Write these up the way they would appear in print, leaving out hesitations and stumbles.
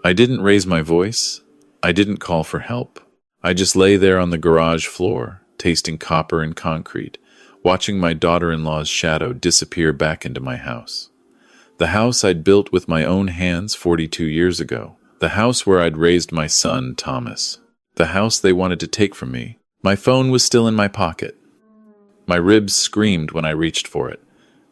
I didn't raise my voice. I didn't call for help. I just lay there on the garage floor, tasting copper and concrete, watching my daughter-in-law's shadow disappear back into my house. The house I'd built with my own hands 42 years ago. The house where I'd raised my son, Thomas. The house they wanted to take from me. My phone was still in my pocket. My ribs screamed when I reached for it,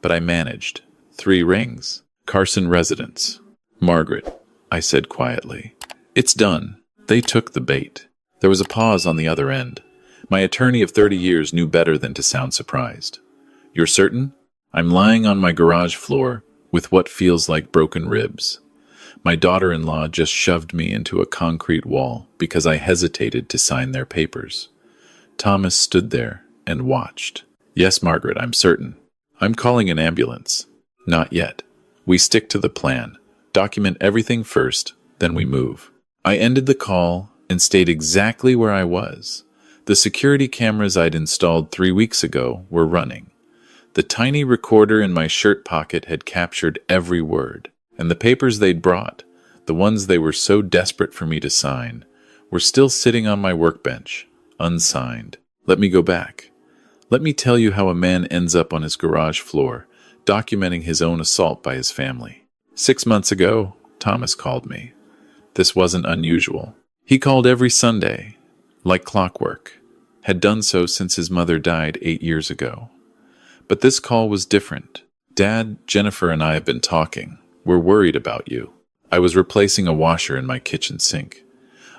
but I managed. 3 rings. Carson residence. Margaret, I said quietly. It's done. They took the bait. There was a pause on the other end. My attorney of 30 years knew better than to sound surprised. You're certain? I'm lying on my garage floor with what feels like broken ribs. My daughter-in-law just shoved me into a concrete wall because I hesitated to sign their papers. Thomas stood there and watched. Yes, Margaret, I'm certain. I'm calling an ambulance. Not yet. We stick to the plan. Document everything first, then we move. I ended the call and stayed exactly where I was. The security cameras I'd installed 3 weeks ago were running. The tiny recorder in my shirt pocket had captured every word, and the papers they'd brought, the ones they were so desperate for me to sign, were still sitting on my workbench, unsigned. Let me go back. Let me tell you how a man ends up on his garage floor, documenting his own assault by his family. 6 months ago, Thomas called me. This wasn't unusual. He called every Sunday, like clockwork, had done so since his mother died 8 years ago. But this call was different. Dad, Jennifer and I have been talking. We're worried about you. I was replacing a washer in my kitchen sink.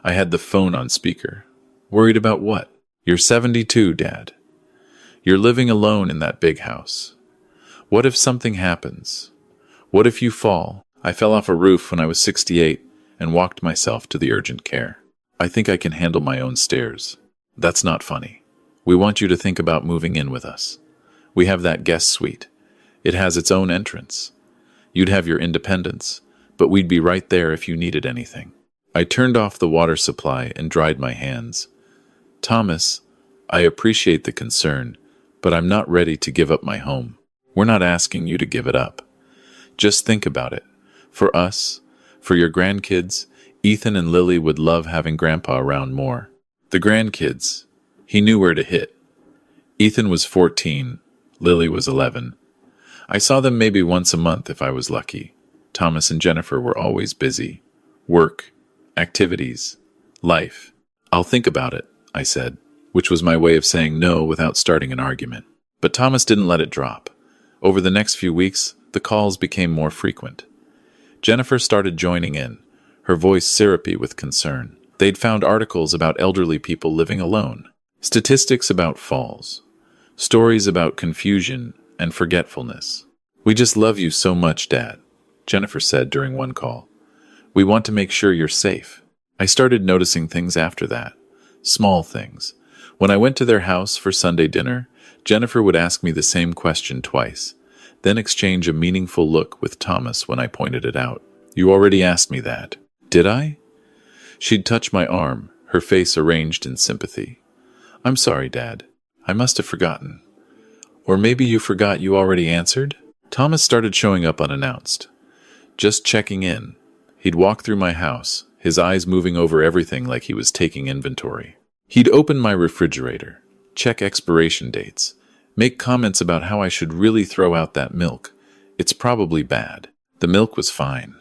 I had the phone on speaker. Worried about what? You're 72, Dad. You're living alone in that big house. What if something happens? What if you fall? I fell off a roof when I was 68 and walked myself to the urgent care. I think I can handle my own stairs. That's not funny. We want you to think about moving in with us. We have that guest suite. It has its own entrance. You'd have your independence, but we'd be right there if you needed anything. I turned off the water supply and dried my hands. Thomas, I appreciate the concern, but I'm not ready to give up my home. We're not asking you to give it up. Just think about it. For us, for your grandkids, Ethan and Lily would love having Grandpa around more. The grandkids, he knew where to hit. Ethan was 14, Lily was 11. I saw them maybe once a month if I was lucky. Thomas and Jennifer were always busy. Work, activities, life. I'll think about it, I said, which was my way of saying no without starting an argument. But Thomas didn't let it drop. Over the next few weeks, the calls became more frequent. Jennifer started joining in, her voice syrupy with concern. They'd found articles about elderly people living alone, statistics about falls, stories about confusion and forgetfulness. We just love you so much, Dad, Jennifer said during one call. We want to make sure you're safe. I started noticing things after that, small things. When I went to their house for Sunday dinner, Jennifer would ask me the same question twice, then exchange a meaningful look with Thomas when I pointed it out. You already asked me that. Did I? She'd touch my arm, her face arranged in sympathy. I'm sorry, Dad. I must have forgotten. Or maybe you forgot you already answered? Thomas started showing up unannounced. Just checking in. He'd walk through my house, his eyes moving over everything like he was taking inventory. He'd open my refrigerator, check expiration dates, make comments about how I should really throw out that milk. It's probably bad. The milk was fine.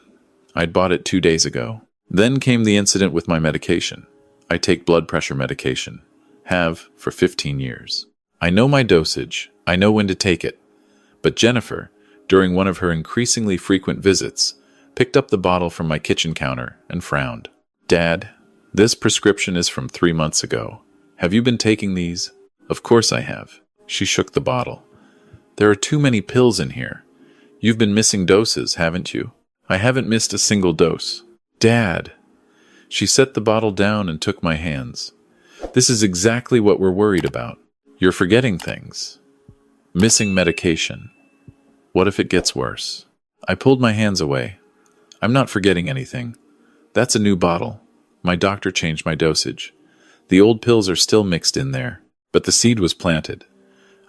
I'd bought it 2 days ago. Then came the incident with my medication. I take blood pressure medication. Have for 15 years. I know my dosage. I know when to take it. But Jennifer, during one of her increasingly frequent visits, picked up the bottle from my kitchen counter and frowned. Dad, this prescription is from 3 months ago. Have you been taking these? Of course I have. She shook the bottle. There are too many pills in here. You've been missing doses, haven't you? I haven't missed a single dose. Dad. She set the bottle down and took my hands. This is exactly what we're worried about. You're forgetting things. Missing medication. What if it gets worse? I pulled my hands away. I'm not forgetting anything. That's a new bottle. My doctor changed my dosage. The old pills are still mixed in there, but the seed was planted.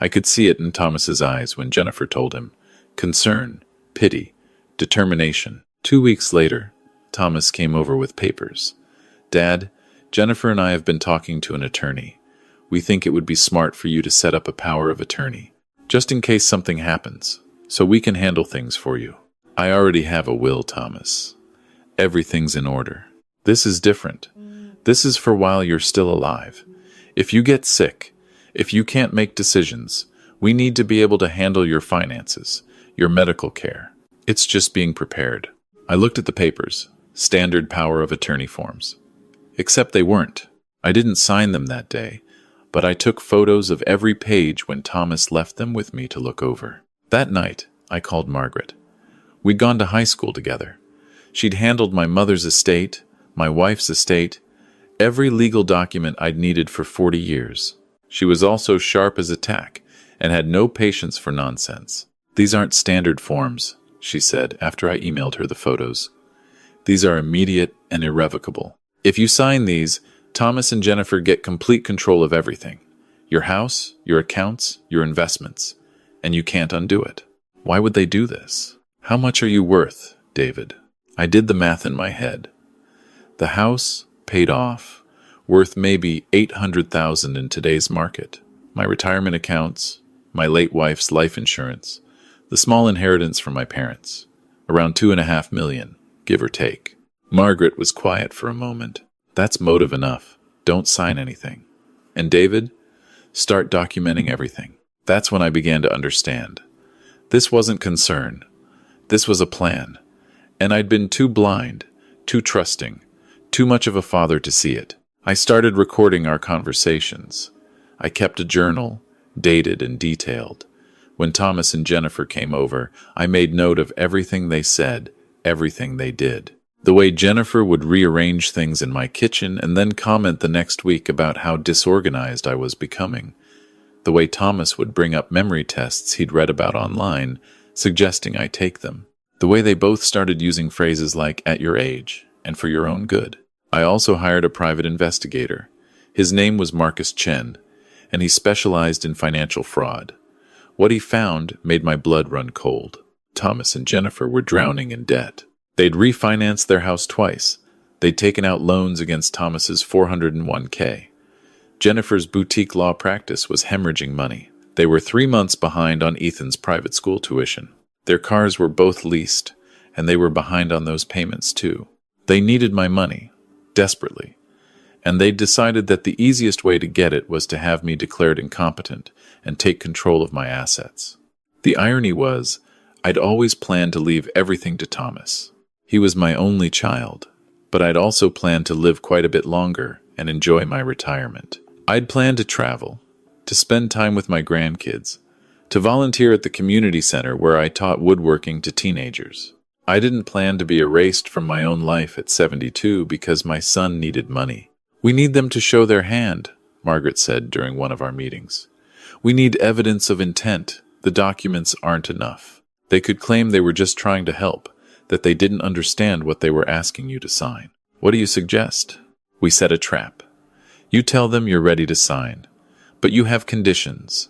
I could see it in Thomas's eyes when Jennifer told him. Concern, pity, determination. 2 weeks later, Thomas came over with papers. "Dad, Jennifer and I have been talking to an attorney. We think it would be smart for you to set up a power of attorney, just in case something happens, so we can handle things for you." "I already have a will, Thomas. Everything's in order. This is different. This is for while you're still alive. If you get sick, if you can't make decisions, we need to be able to handle your finances, your medical care. It's just being prepared." I looked at the papers, standard power of attorney forms. Except they weren't. I didn't sign them that day, but I took photos of every page when Thomas left them with me to look over. That night, I called Margaret. We'd gone to high school together. She'd handled my mother's estate, my wife's estate, every legal document I'd needed for 40 years. She was also sharp as a tack and had no patience for nonsense. "These aren't standard forms," she said after I emailed her the photos. "These are immediate and irrevocable. If you sign these, Thomas and Jennifer get complete control of everything. Your house, your accounts, your investments. And you can't undo it." Why would they do this? "How much are you worth, David?" I did the math in my head. The house, paid off, worth maybe $800,000 in today's market. My retirement accounts, my late wife's life insurance, the small inheritance from my parents, around $2.5 million, give or take. Margaret was quiet for a moment. "That's motive enough. Don't sign anything. And David, start documenting everything." That's when I began to understand. This wasn't concern. This was a plan. And I'd been too blind, too trusting, too much of a father to see it. I started recording our conversations. I kept a journal, dated and detailed. When Thomas and Jennifer came over, I made note of everything they said, everything they did. The way Jennifer would rearrange things in my kitchen and then comment the next week about how disorganized I was becoming. The way Thomas would bring up memory tests he'd read about online, suggesting I take them. The way they both started using phrases like "at your age" and "for your own good." I also hired a private investigator. His name was Marcus Chen, and he specialized in financial fraud. What he found made my blood run cold. Thomas and Jennifer were drowning in debt. They'd refinanced their house twice. They'd taken out loans against Thomas's $401k. Jennifer's boutique law practice was hemorrhaging money. They were 3 months behind on Ethan's private school tuition. Their cars were both leased, and they were behind on those payments too. They needed my money, desperately, and they'd decided that the easiest way to get it was to have me declared incompetent and take control of my assets. The irony was, I'd always planned to leave everything to Thomas. He was my only child, but I'd also planned to live quite a bit longer and enjoy my retirement. I'd planned to travel, to spend time with my grandkids, to volunteer at the community center where I taught woodworking to teenagers. I didn't plan to be erased from my own life at 72 because my son needed money. "We need them to show their hand," Margaret said during one of our meetings. "We need evidence of intent. The documents aren't enough. They could claim they were just trying to help, that they didn't understand what they were asking you to sign. What do you suggest?" We set a trap. You tell them you're ready to sign, but you have conditions.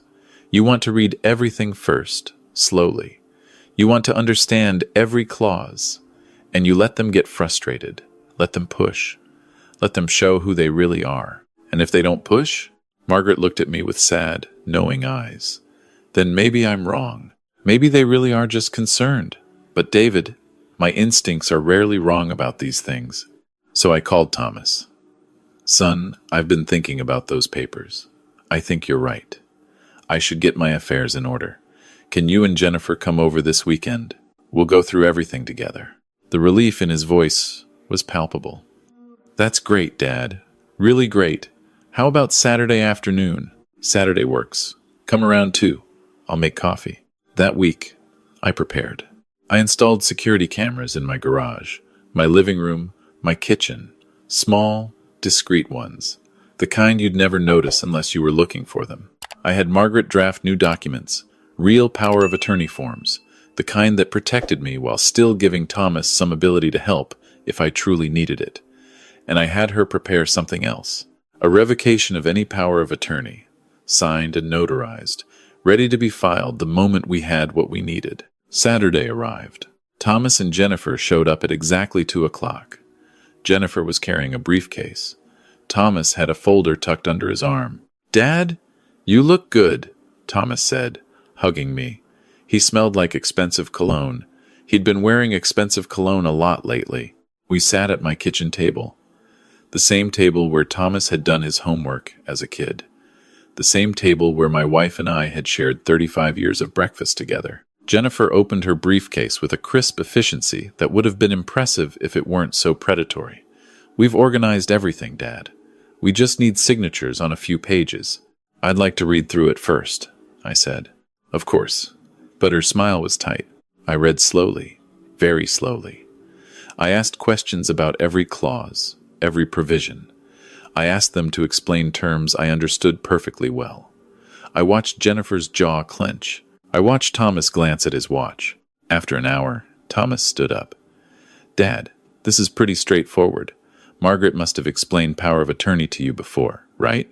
You want to read everything first, slowly. You want to understand every clause, and you let them get frustrated. Let them push. Let them show who they really are. And if they don't push, Margaret looked at me with sad, knowing eyes. Then maybe I'm wrong. Maybe they really are just concerned. But David, my instincts are rarely wrong about these things. So I called Thomas. "Son, I've been thinking about those papers. I think you're right. I should get my affairs in order. Can you and Jennifer come over this weekend? We'll go through everything together." The relief in his voice was palpable. "That's great, Dad. Really great. How about Saturday afternoon?" "Saturday works. Come around too. I'll make coffee." That week, I prepared. I installed security cameras in my garage, my living room, my kitchen, small, discreet ones, the kind you'd never notice unless you were looking for them. I had Margaret draft new documents, real power of attorney forms, the kind that protected me while still giving Thomas some ability to help if I truly needed it. And I had her prepare something else, a revocation of any power of attorney, signed and notarized, ready to be filed the moment we had what we needed. Saturday arrived. Thomas and Jennifer showed up at exactly 2 o'clock. Jennifer was carrying a briefcase. Thomas had a folder tucked under his arm. "Dad, you look good," Thomas said, hugging me. He smelled like expensive cologne. He'd been wearing expensive cologne a lot lately. We sat at my kitchen table. The same table where Thomas had done his homework as a kid. The same table where my wife and I had shared 35 years of breakfast together. Jennifer opened her briefcase with a crisp efficiency that would have been impressive if it weren't so predatory. "We've organized everything, Dad. We just need signatures on a few pages." "I'd like to read through it first," I said. "Of course." But her smile was tight. I read slowly, very slowly. I asked questions about every clause, every provision. I asked them to explain terms I understood perfectly well. I watched Jennifer's jaw clench. I watched Thomas glance at his watch. After an hour, Thomas stood up. "Dad, this is pretty straightforward. Margaret must have explained power of attorney to you before, right?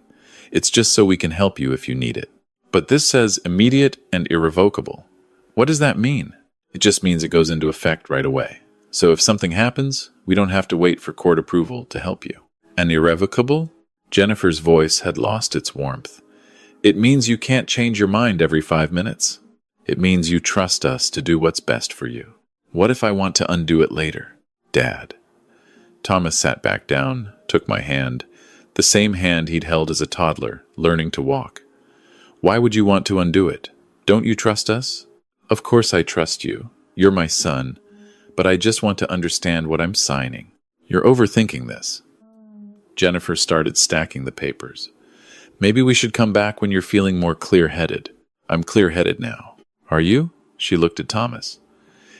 It's just so we can help you if you need it. But this says immediate and irrevocable. What does that mean?" "It just means it goes into effect right away. So if something happens, we don't have to wait for court approval to help you." "And irrevocable?" Jennifer's voice had lost its warmth. "It means you can't change your mind every 5 minutes. It means you trust us to do what's best for you." "What if I want to undo it later, Dad?" Thomas sat back down, took my hand, the same hand he'd held as a toddler, learning to walk. "Why would you want to undo it? Don't you trust us?" "Of course I trust you. You're my son. But I just want to understand what I'm signing." "You're overthinking this." Jennifer started stacking the papers. "Maybe we should come back when you're feeling more clear-headed." "I'm clear-headed now." "Are you?" She looked at Thomas.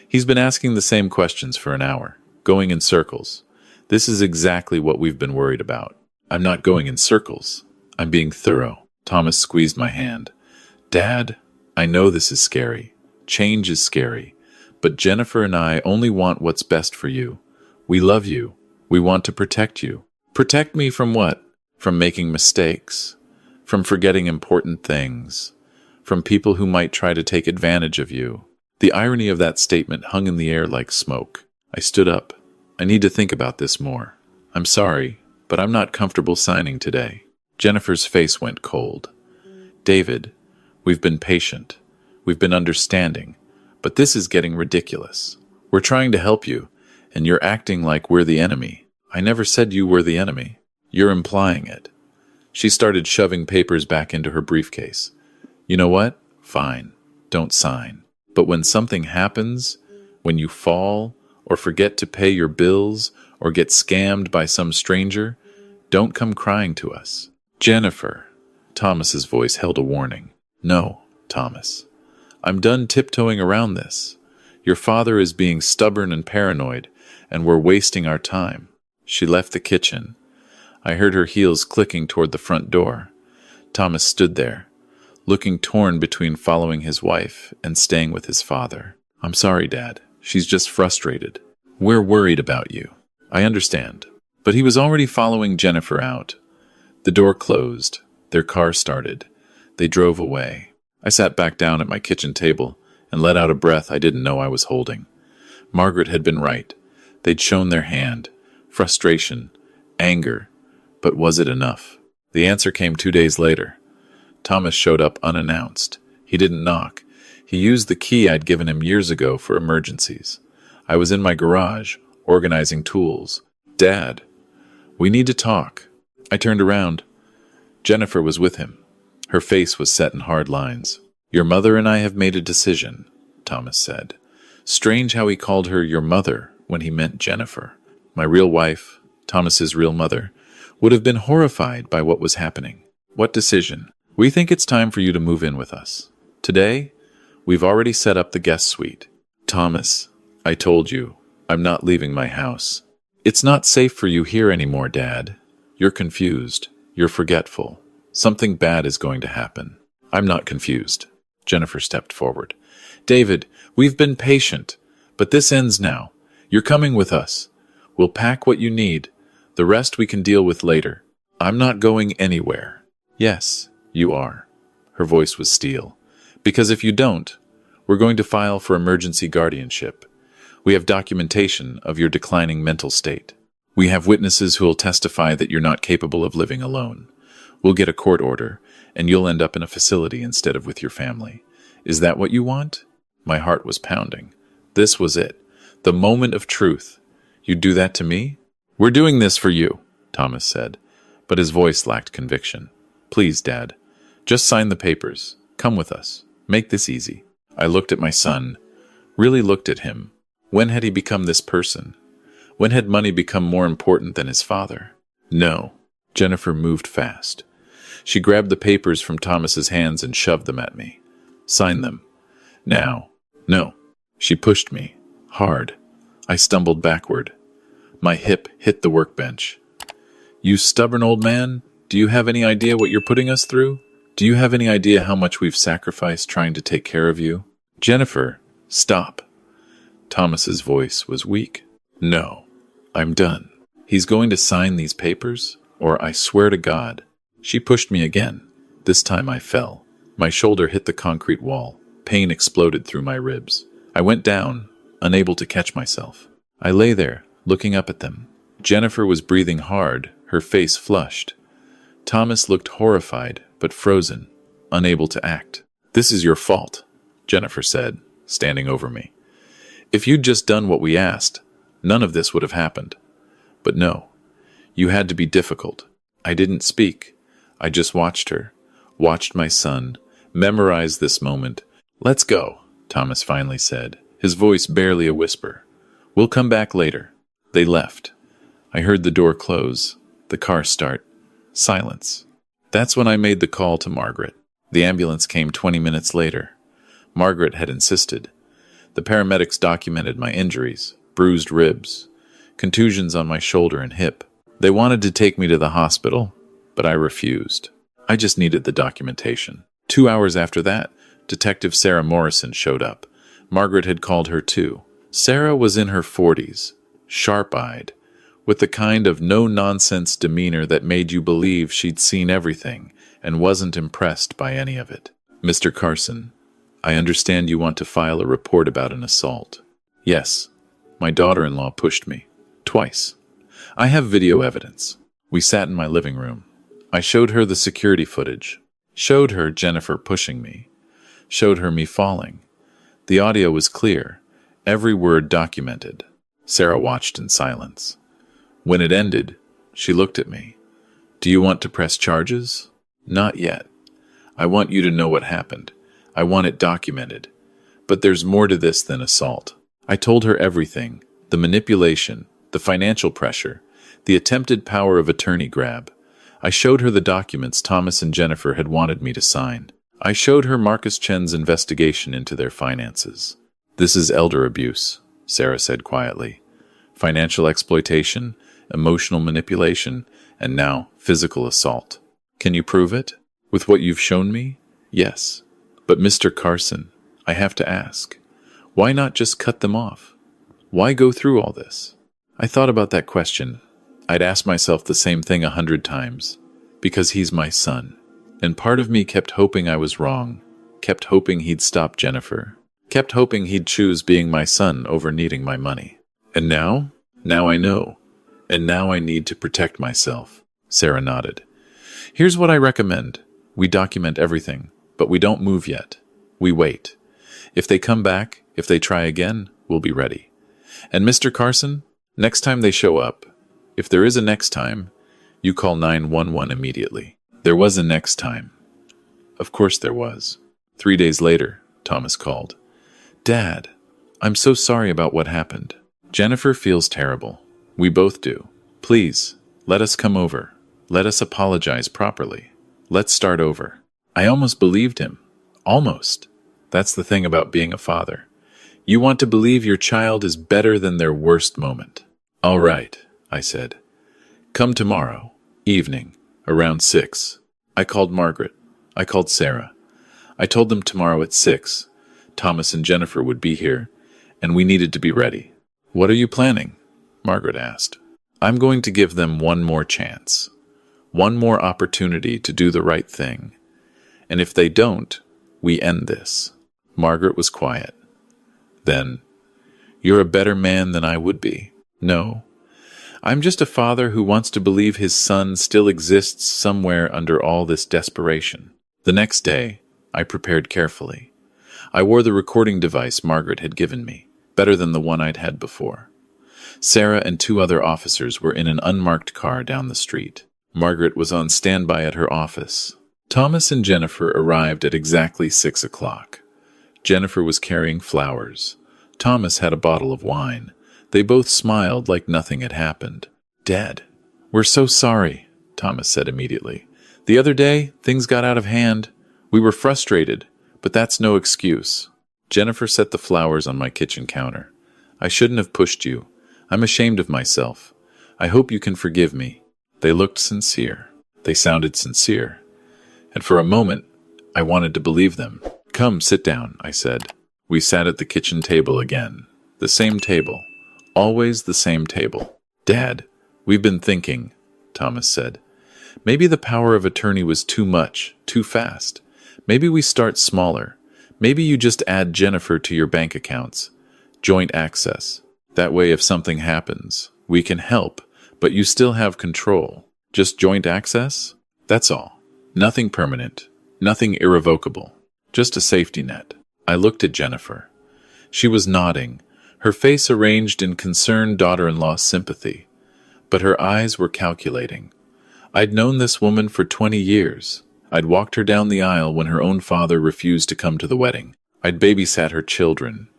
"He's been asking the same questions for an hour, going in circles. This is exactly what we've been worried about." "I'm not going in circles. I'm being thorough." Thomas squeezed my hand. "Dad, I know this is scary. Change is scary. But Jennifer and I only want what's best for you. We love you. We want to protect you." "Protect me from what?" "From making mistakes. From forgetting important things. From people who might try to take advantage of you." The irony of that statement hung in the air like smoke. I stood up. "I need to think about this more. I'm sorry, but I'm not comfortable signing today." Jennifer's face went cold. "David, we've been patient. We've been understanding. But this is getting ridiculous. We're trying to help you, and you're acting like we're the enemy." "I never said you were the enemy. You're implying it." She started shoving papers back into her briefcase. "You know what? Fine. Don't sign. But when something happens, when you fall, or forget to pay your bills, or get scammed by some stranger, don't come crying to us." "Jennifer." Thomas's voice held a warning. "No, Thomas. I'm done tiptoeing around this. Your father is being stubborn and paranoid, and we're wasting our time." She left the kitchen. I heard her heels clicking toward the front door. Thomas stood there, looking torn between following his wife and staying with his father. "I'm sorry, Dad. She's just frustrated. We're worried about you." "I understand." But he was already following Jennifer out. The door closed. Their car started. They drove away. I sat back down at my kitchen table and let out a breath I didn't know I was holding. Margaret had been right. They'd shown their hand. Frustration. Anger. But was it enough? The answer came 2 days later. Thomas showed up unannounced. He didn't knock. He used the key I'd given him years ago for emergencies. I was in my garage, organizing tools. "Dad, we need to talk." I turned around. Jennifer was with him. Her face was set in hard lines. "Your mother and I have made a decision," Thomas said. Strange how he called her your mother when he meant Jennifer. My real wife, Thomas's real mother, would have been horrified by what was happening. "What decision?" "We think it's time for you to move in with us. Today, we've already set up the guest suite." "Thomas, I told you, I'm not leaving my house." "It's not safe for you here anymore, Dad. You're confused. You're forgetful. Something bad is going to happen." "I'm not confused." Jennifer stepped forward. "David, we've been patient, but this ends now. You're coming with us. We'll pack what you need. The rest we can deal with later." "I'm not going anywhere." "Yes, you are." Her voice was steel. "Because if you don't, we're going to file for emergency guardianship. We have documentation of your declining mental state. We have witnesses who will testify that you're not capable of living alone. We'll get a court order, and you'll end up in a facility instead of with your family. Is that what you want?" My heart was pounding. This was it. The moment of truth. "You'd do that to me?" "We're doing this for you," Thomas said, but his voice lacked conviction. "Please, Dad, just sign the papers. Come with us. Make this easy." I looked at my son, really looked at him. When had he become this person? When had money become more important than his father? No. Jennifer moved fast. She grabbed the papers from Thomas's hands and shoved them at me. "Sign them. Now." "No." She pushed me. Hard. I stumbled backward. My hip hit the workbench. "You stubborn old man, do you have any idea what you're putting us through? Do you have any idea how much we've sacrificed trying to take care of you?" "Jennifer, stop." Thomas's voice was weak. "No, I'm done. He's going to sign these papers, or I swear to God." She pushed me again. This time I fell. My shoulder hit the concrete wall. Pain exploded through my ribs. I went down, unable to catch myself. I lay there, looking up at them. Jennifer was breathing hard, her face flushed. Thomas looked horrified, but frozen, unable to act. "This is your fault," Jennifer said, standing over me. "If you'd just done what we asked, none of this would have happened. But no, you had to be difficult." I didn't speak. I just watched her, watched my son, memorized this moment. "Let's go," Thomas finally said, his voice barely a whisper. "We'll come back later." They left. I heard the door close, the car start. Silence. That's when I made the call to Margaret. The ambulance came 20 minutes later. Margaret had insisted. The paramedics documented my injuries, bruised ribs, contusions on my shoulder and hip. They wanted to take me to the hospital, but I refused. I just needed the documentation. 2 hours after that, Detective Sarah Morrison showed up. Margaret had called her too. Sarah was in her 40s, sharp-eyed, with the kind of no-nonsense demeanor that made you believe she'd seen everything and wasn't impressed by any of it. "Mr. Carson, I understand you want to file a report about an assault." "Yes. My daughter-in-law pushed me. Twice. I have video evidence." We sat in my living room. I showed her the security footage. Showed her Jennifer pushing me. Showed her me falling. The audio was clear. Every word documented. Sarah watched in silence. When it ended, she looked at me. "Do you want to press charges?" "Not yet. I want you to know what happened. I want it documented. But there's more to this than assault." I told her everything. The manipulation, the financial pressure, the attempted power of attorney grab. I showed her the documents Thomas and Jennifer had wanted me to sign. I showed her Marcus Chen's investigation into their finances. "This is elder abuse," Sarah said quietly. "Financial exploitation, emotional manipulation, and now physical assault. Can you prove it? With what you've shown me?" "Yes." "But Mr. Carson, I have to ask, why not just cut them off? Why go through all this?" I thought about that question. I'd asked myself the same thing 100 times. Because he's my son. And part of me kept hoping I was wrong, kept hoping he'd stop Jennifer, kept hoping he'd choose being my son over needing my money. And now? Now I know. And now I need to protect myself. Sarah nodded. "Here's what I recommend. We document everything, but we don't move yet. We wait. If they come back, if they try again, we'll be ready. And Mr. Carson, next time they show up, if there is a next time, you call 911 immediately." There was a next time. Of course there was. 3 days later, Thomas called. "Dad, I'm so sorry about what happened. Jennifer feels terrible. We both do. Please, let us come over. Let us apologize properly. Let's start over." I almost believed him. Almost. That's the thing about being a father. You want to believe your child is better than their worst moment. "All right," I said. "Come tomorrow, evening, around 6. I called Margaret. I called Sarah. I told them tomorrow at 6. Thomas and Jennifer would be here, and we needed to be ready. "What are you planning?" Margaret asked. "I'm going to give them one more chance. One more opportunity to do the right thing. And if they don't, we end this." Margaret was quiet. Then, You're a better man than I would be. No, I'm just a father who wants to believe his son still exists somewhere under all this desperation. The next day, I prepared carefully. I wore the recording device Margaret had given me, better than the one I'd had before. Sarah and 2 other officers were in an unmarked car down the street. Margaret was on standby at her office. Thomas and Jennifer arrived at exactly 6 o'clock. Jennifer was carrying flowers. Thomas had a bottle of wine. They both smiled like nothing had happened. "Dad, we're so sorry," Thomas said immediately. "The other day, things got out of hand. We were frustrated, but that's no excuse." Jennifer set the flowers on my kitchen counter. "I shouldn't have pushed you. I'm ashamed of myself. I hope you can forgive me." They looked sincere. They sounded sincere. And for a moment, I wanted to believe them. "Come, sit down," I said. We sat at the kitchen table again. The same table. Always the same table. "Dad, we've been thinking," Thomas said. "Maybe the power of attorney was too much, too fast. Maybe we start smaller. Maybe you just add Jennifer to your bank accounts. Joint access. That way if something happens, we can help, but you still have control. Just joint access? That's all. Nothing permanent. Nothing irrevocable. Just a safety net." I looked at Jennifer. She was nodding, her face arranged in concerned daughter-in-law sympathy. But her eyes were calculating. I'd known this woman for 20 years. I'd walked her down the aisle when her own father refused to come to the wedding. I'd babysat her children.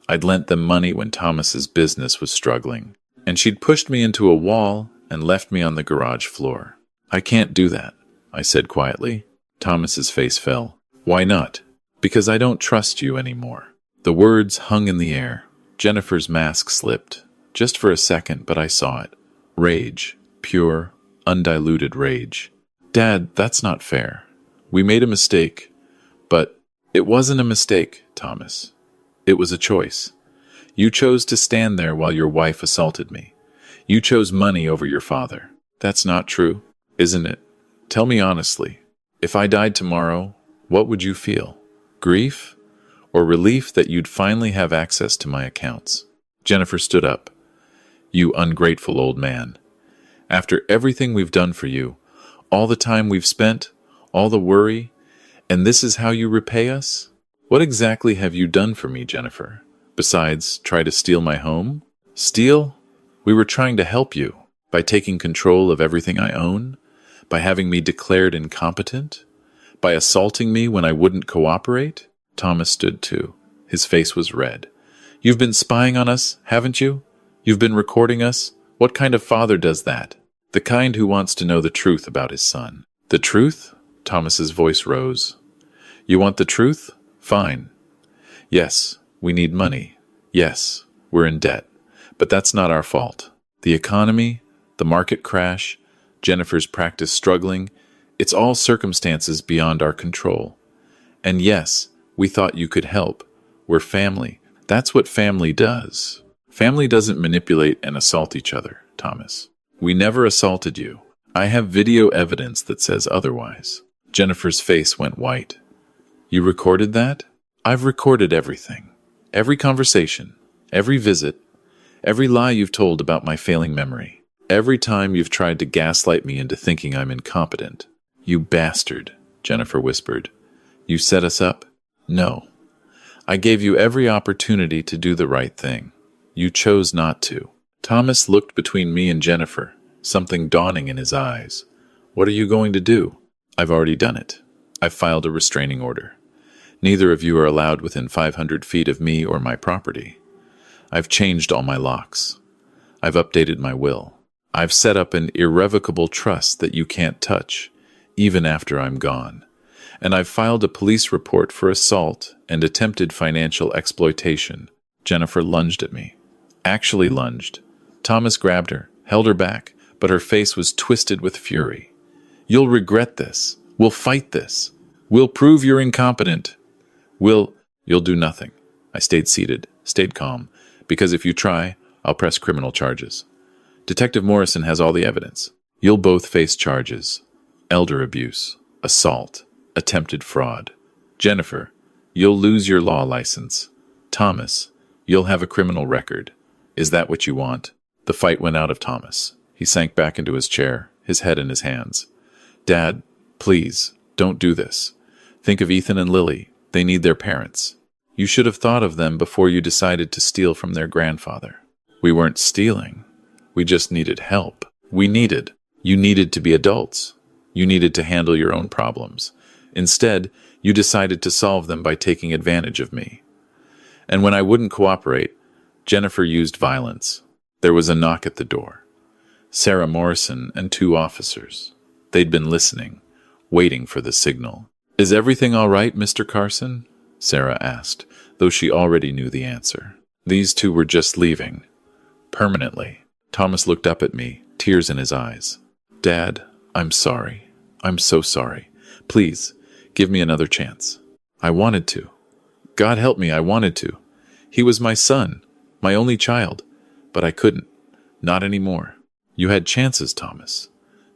I'd lent them money when Thomas's business was struggling. And she'd pushed me into a wall and left me on the garage floor. "I can't do that," I said quietly. Thomas's face fell. "Why not?" "Because I don't trust you anymore." The words hung in the air. Jennifer's mask slipped. Just for a second, but I saw it. Rage. Pure, undiluted rage. "Dad, that's not fair. We made a mistake." "But it wasn't a mistake, Thomas. It was a choice. You chose to stand there while your wife assaulted me. You chose money over your father." "That's not true, isn't it? Tell me honestly. If I died tomorrow, what would you feel? Grief? Or relief that you'd finally have access to my accounts?" Jennifer stood up. "You ungrateful old man. After everything we've done for you, all the time we've spent, all the worry, and this is how you repay us? What exactly have you done for me, Jennifer? Besides, try to steal my home? Steal? We were trying to help you. By taking control of everything I own? By having me declared incompetent? By assaulting me when I wouldn't cooperate?" Thomas stood too. His face was red. "You've been spying on us, haven't you? You've been recording us? What kind of father does that? The kind who wants to know the truth about his son." "The truth?" Thomas's voice rose. "You want the truth? Fine. Yes, we need money. Yes, we're in debt. But that's not our fault. The economy, the market crash, Jennifer's practice struggling, it's all circumstances beyond our control. And yes, we thought you could help. We're family. That's what family does. Family doesn't manipulate and assault each other, Thomas. We never assaulted you. I have video evidence that says otherwise." Jennifer's face went white. "You recorded that?" "I've recorded everything. Every conversation, every visit, every lie you've told about my failing memory. Every time you've tried to gaslight me into thinking I'm incompetent." "You bastard," Jennifer whispered. "You set us up?" "No. I gave you every opportunity to do the right thing. You chose not to." Thomas looked between me and Jennifer, something dawning in his eyes. "What are you going to do?" "I've already done it. I've filed a restraining order. Neither of you are allowed within 500 feet of me or my property. I've changed all my locks. I've updated my will. I've set up an irrevocable trust that you can't touch, even after I'm gone. And I've filed a police report for assault and attempted financial exploitation." Jennifer lunged at me. Actually lunged. Thomas grabbed her, held her back, but her face was twisted with fury. "You'll regret this. We'll fight this. We'll prove you're incompetent. You'll do nothing." I stayed seated, stayed calm, because if you try, I'll press criminal charges. Detective Morrison has all the evidence. You'll both face charges. Elder abuse, assault, attempted fraud. Jennifer, you'll lose your law license. Thomas, You'll have a criminal record. Is that what you want? The fight went out of Thomas. He sank back into his chair, his head in his hands. Dad, please, don't do this. Think of Ethan and Lily. They need their parents. You should have thought of them before you decided to steal from their grandfather. We weren't stealing. We just needed help. You needed to be adults. You needed to handle your own problems. Instead, you decided to solve them by taking advantage of me. And when I wouldn't cooperate, Jennifer used violence. There was a knock at the door. Sarah Morrison and 2 officers. They'd been listening, waiting for the signal. Is everything all right, Mr. Carson? Sarah asked, though she already knew the answer. These 2 were just leaving. Permanently. Thomas looked up at me, tears in his eyes. Dad, I'm sorry. I'm so sorry. Please, give me another chance. I wanted to. God help me, I wanted to. He was my son, my only child. But I couldn't. Not anymore. You had chances, Thomas.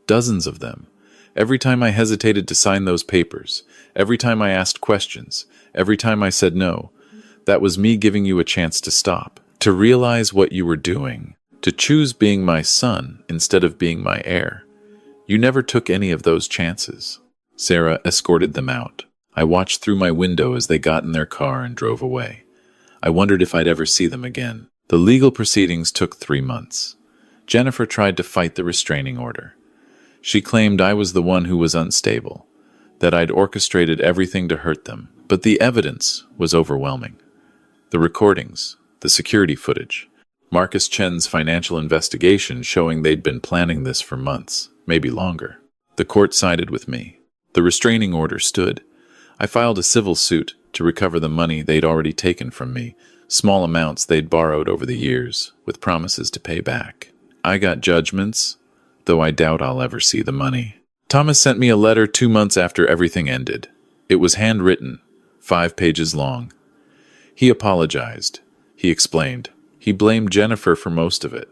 Dozens of them. Every time I hesitated to sign those papers, every time I asked questions, every time I said no, that was me giving you a chance to stop, to realize what you were doing, to choose being my son instead of being my heir. You never took any of those chances. Sarah escorted them out. I watched through my window as they got in their car and drove away. I wondered if I'd ever see them again. The legal proceedings took 3 months. Jennifer tried to fight the restraining order. She claimed I was the one who was unstable, that I'd orchestrated everything to hurt them, but the evidence was overwhelming. The recordings, the security footage, Marcus Chen's financial investigation showing they'd been planning this for months, maybe longer. The court sided with me. The restraining order stood. I filed a civil suit to recover the money they'd already taken from me, small amounts they'd borrowed over the years, with promises to pay back. I got judgments, though I doubt I'll ever see the money. Thomas sent me a letter 2 months after everything ended. It was handwritten, 5 pages long. He apologized. He explained. He blamed Jennifer for most of it.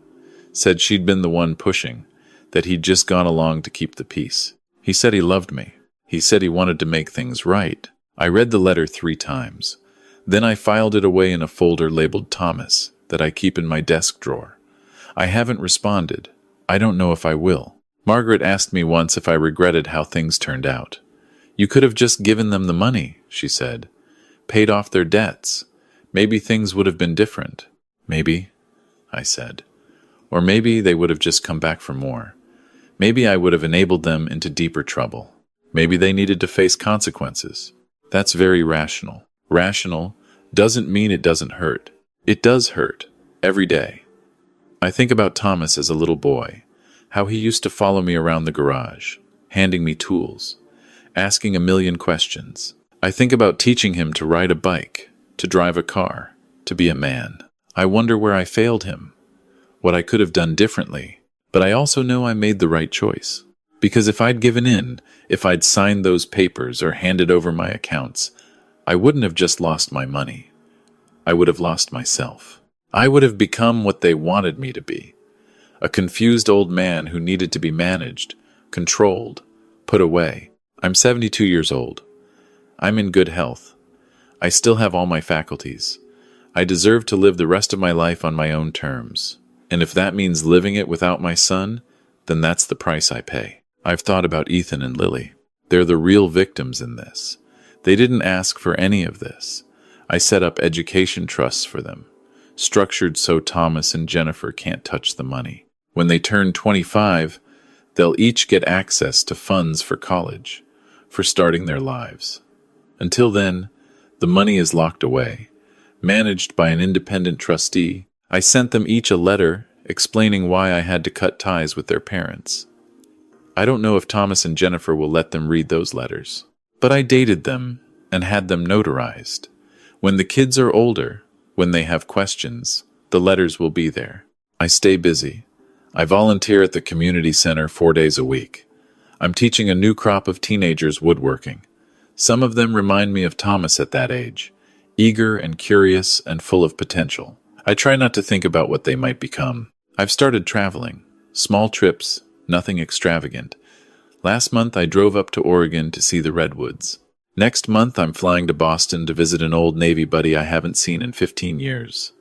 Said she'd been the one pushing, that he'd just gone along to keep the peace. He said he loved me. He said he wanted to make things right. I read the letter 3 times. Then I filed it away in a folder labeled Thomas that I keep in my desk drawer. I haven't responded. I don't know if I will. Margaret asked me once if I regretted how things turned out. You could have just given them the money, she said. Paid off their debts. Maybe things would have been different. Maybe, I said. Or maybe they would have just come back for more. Maybe I would have enabled them into deeper trouble. Maybe they needed to face consequences. That's very rational. Rational doesn't mean it doesn't hurt. It does hurt, every day. I think about Thomas as a little boy, how he used to follow me around the garage, handing me tools, asking a million questions. I think about teaching him to ride a bike, to drive a car, to be a man. I wonder where I failed him, what I could have done differently. But I also know I made the right choice. Because if I'd given in, if I'd signed those papers or handed over my accounts, I wouldn't have just lost my money. I would have lost myself. I would have become what they wanted me to be. A confused old man who needed to be managed, controlled, put away. I'm 72 years old. I'm in good health. I still have all my faculties. I deserve to live the rest of my life on my own terms. And if that means living it without my son, then that's the price I pay. I've thought about Ethan and Lily. They're the real victims in this. They didn't ask for any of this. I set up education trusts for them, structured so Thomas and Jennifer can't touch the money. When they turn 25, they'll each get access to funds for college, for starting their lives. Until then, the money is locked away, managed by an independent trustee. I sent them each a letter explaining why I had to cut ties with their parents. I don't know if Thomas and Jennifer will let them read those letters, but I dated them and had them notarized. When the kids are older, when they have questions, the letters will be there. I stay busy. I volunteer at the community center 4 days a week. I'm teaching a new crop of teenagers woodworking. Some of them remind me of Thomas at that age, eager and curious and full of potential. I try not to think about what they might become. I've started traveling. Small trips, nothing extravagant. Last month I drove up to Oregon to see the redwoods. Next month I'm flying to Boston to visit an old Navy buddy I haven't seen in 15 years.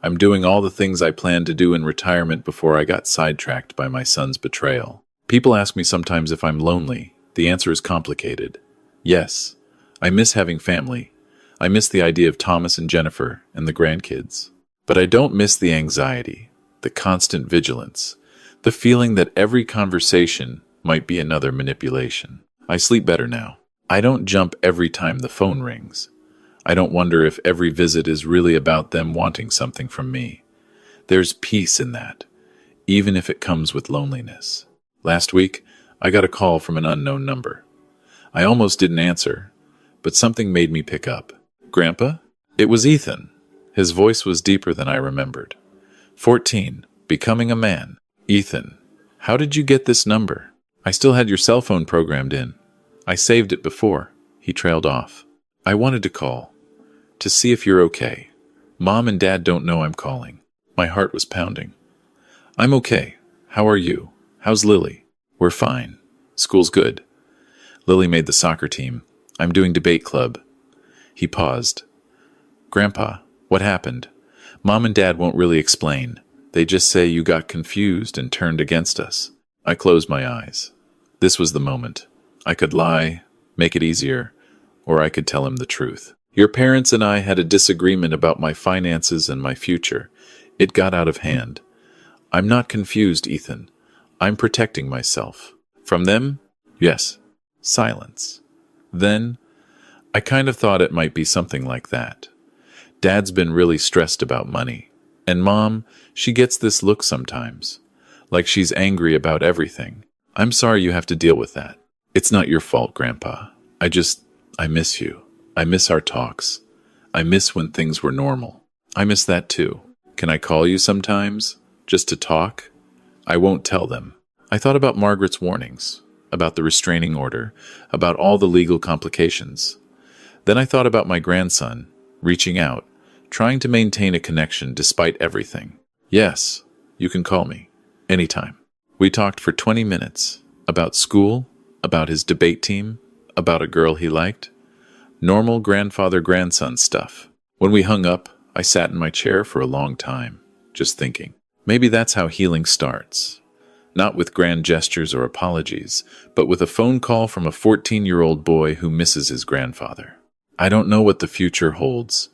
I'm doing all the things I planned to do in retirement before I got sidetracked by my son's betrayal. People ask me sometimes if I'm lonely. The answer is complicated. Yes, I miss having family. I miss the idea of Thomas and Jennifer and the grandkids. But I don't miss the anxiety, the constant vigilance, the feeling that every conversation might be another manipulation. I sleep better now. I don't jump every time the phone rings. I don't wonder if every visit is really about them wanting something from me. There's peace in that, even if it comes with loneliness. Last week, I got a call from an unknown number. I almost didn't answer, but something made me pick up. Grandpa? It was Ethan. His voice was deeper than I remembered. 14, becoming a man. Ethan, how did you get this number? I still had your cell phone programmed in. I saved it before. He trailed off. I wanted to call, to see if you're okay. Mom and Dad don't know I'm calling. My heart was pounding. I'm okay. How are you? How's Lily? We're fine. School's good. Lily made the soccer team. I'm doing debate club. He paused. Grandpa, what happened? Mom and Dad won't really explain. They just say you got confused and turned against us. I closed my eyes. This was the moment. I could lie, make it easier, or I could tell him the truth. Your parents and I had a disagreement about my finances and my future. It got out of hand. I'm not confused, Ethan. I'm protecting myself. From them? Yes. Silence. Then, I kind of thought it might be something like that. Dad's been really stressed about money. And Mom, she gets this look sometimes. Like she's angry about everything. I'm sorry you have to deal with that. It's not your fault, Grandpa. I miss you. I miss our talks. I miss when things were normal. I miss that too. Can I call you sometimes? Just to talk? I won't tell them. I thought about Margaret's warnings, about the restraining order, about all the legal complications. Then I thought about my grandson, reaching out, trying to maintain a connection despite everything. Yes, you can call me. Anytime. We talked for 20 minutes. About school, about his debate team, about a girl he liked. Normal grandfather-grandson stuff. When we hung up, I sat in my chair for a long time, just thinking. Maybe that's how healing starts. Not with grand gestures or apologies, but with a phone call from a 14-year-old boy who misses his grandfather. I don't know what the future holds.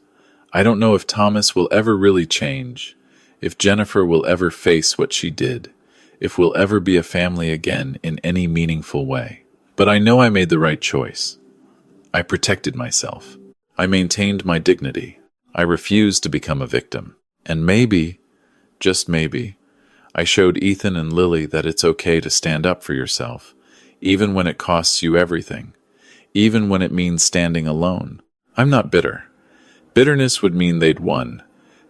I don't know if Thomas will ever really change, if Jennifer will ever face what she did, if we'll ever be a family again in any meaningful way. But I know I made the right choice. I protected myself. I maintained my dignity. I refused to become a victim. And maybe, just maybe, I showed Ethan and Lily that it's okay to stand up for yourself, even when it costs you everything, even when it means standing alone. I'm not bitter. Bitterness would mean they'd won,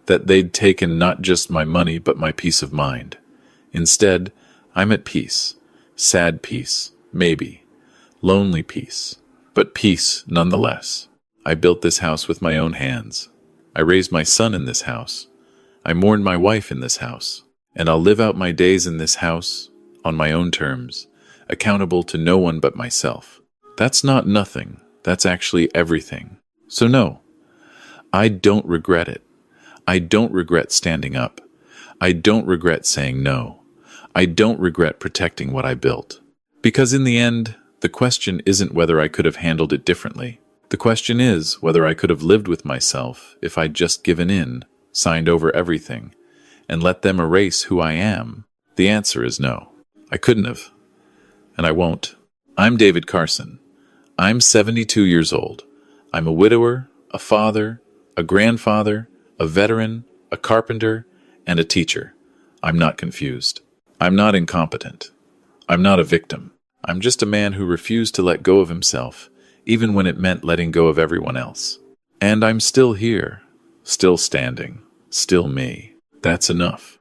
that they'd taken not just my money but my peace of mind. Instead, I'm at peace. Sad peace, maybe. Lonely peace, but peace nonetheless. I built this house with my own hands. I raised my son in this house. I mourned my wife in this house. And I'll live out my days in this house, on my own terms, accountable to no one but myself. That's not nothing. That's actually everything. So no, I don't regret it. I don't regret standing up. I don't regret saying no. I don't regret protecting what I built. Because in the end, the question isn't whether I could have handled it differently. The question is whether I could have lived with myself if I'd just given in, signed over everything, and let them erase who I am. The answer is no. I couldn't have. And I won't. I'm David Carson. I'm 72 years old. I'm a widower, a father, a grandfather, a veteran, a carpenter, and a teacher. I'm not confused. I'm not incompetent. I'm not a victim. I'm just a man who refused to let go of himself, even when it meant letting go of everyone else. And I'm still here, still standing, still me. That's enough.